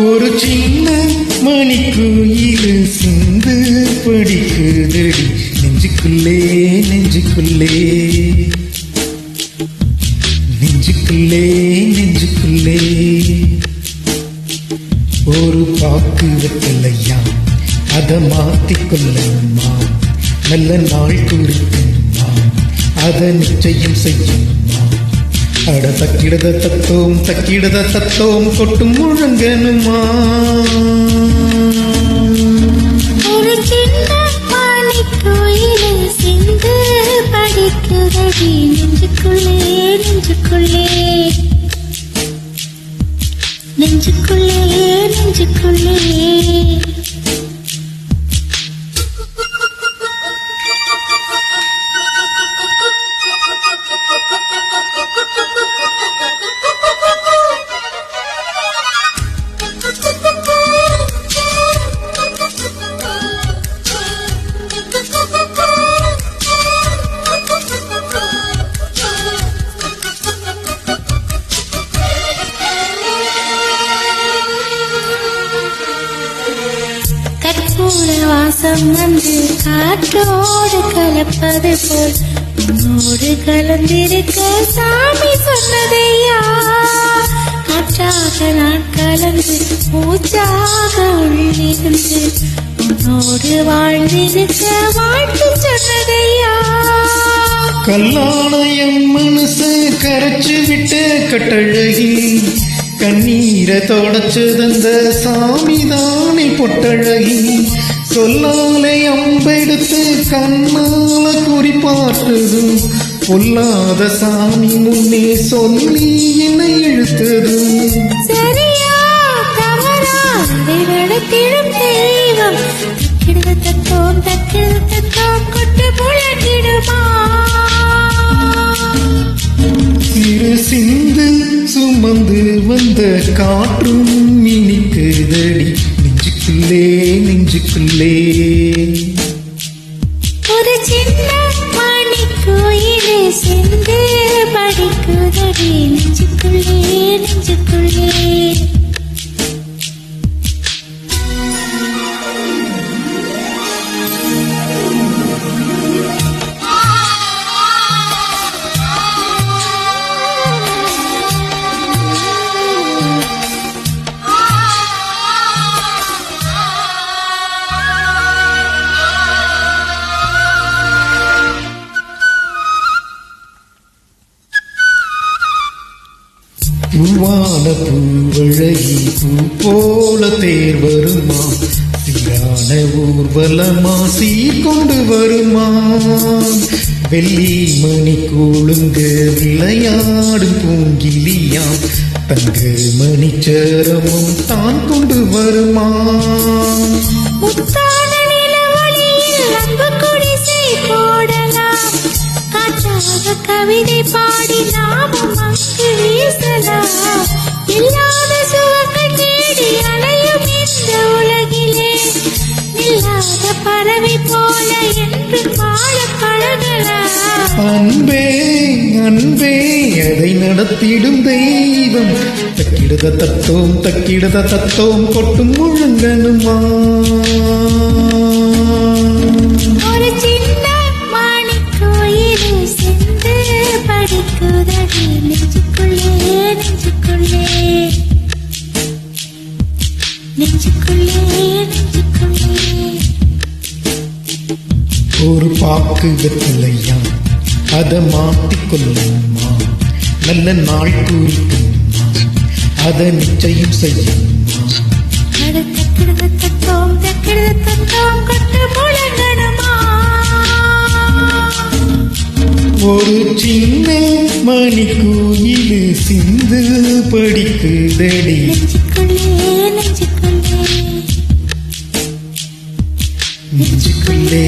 ஒரு சின்ன மணிக்குயில் சிந்து படிக்குதடி நெஞ்சுக்குள்ளே நெஞ்சுக்குள்ளே நெஞ்சுக்குள்ளே நெஞ்சுக்குள்ளே ஒரு பாக்கு வெத்தலையா அதை மாத்திக்கொள்ளம்மா நல்ல நாள் குறிக்கும்மா அதை நிச்சயம் செய்யும்மா அட தக்கிடத தத்தோம் கொட்டும் முழங்கனுமா ஒரு சின்ன மணிக்குயில் சிந்து படிக்குதடி நெஞ்சுக்குள்ளே நெஞ்சுக்குள்ளே நெஞ்சுக்குள்ளே நெஞ்சுக்குள்ளே வாசம் வந்து காற்றோடு கலப்பது போல் உன்னோடு கலந்திருக்க சாமி சொன்னதையா காற்றாக நான் கலந்து மூச்சாக உள்ளிருந்து உன்னோடு வாழ்ந்திருக்க வாழ்த்து சொன்னதையா கல்லாலயம் மனசு கரைச்சு விட்ட கட்டழகி கண்ணீரை தொடச்சதந்த சாமிதானே பொட்டழகி சொல்லாலை அம்பெடுத்து கண்ணால குறிப்பாற்றதும் பொல்லாத சாமி முன்னே சொல்லி என்னை இழுத்தது சரியா தவறா நடத்திடும் தெய்வம் தக்கிடுவத்தோம் கொட்டு முழங்கிடுமா சிறு சிந்து சுமந்து வந்த காற்றும் இனிக்குதடி நெஞ்சுக்குள்ளே நெஞ்சுக்குள்ளே ஒரு சின்ன மணிக்குயில் சிந்து படிக்குதடி நெஞ்சுக்குள்ளே நெஞ்சுக்குள்ளே பூவான பூவழகி பூ போல தேர் வருமா சீரான ஊர்வலமா சீர்கொண்டு வருமா வெள்ளி மணி கூழுங்க விளையாடும் பூங்கிலியாம் தங்க மணிச்சரமும் தான் கொண்டு வருமா கவிதை பாடி நாமும் அங்கு வீசலாம் இல்லாத சுவங்கள் தேடி அலையும் இந்த உலகிலே இல்லாத பறவை போல என்று வாழ பழகலாம் அன்பே அன்பே அதை நடத்திடும் தெய்வம் தக்கிடத தத்தோம் கொட்டும் முழங்கனுமா ஒரு சின்ன மணிக்குயில் சிந்து படிக்குதடி நெஞ்சுக்குள்ளே நெஞ்சுக்குள்ளே நெஞ்சுக்குள்ளே நெஞ்சுக்குள்ளே ஒரு பாக்கு வெத்தலையா அதை மாட்டிக்கொள்ளுமா நல்ல நாள் குறிக்குமா அதை நிச்சயம் செய்யுமா தக்கிடுவத்தோம் கொட்டு முழங்கனுமா ஒரு சின்ன மணிக்குயில் சிந்து படிக்குதடி நெஞ்சுக்குள்ளே நெஞ்சுக்குள்ளே நெஞ்சுக்குள்ளே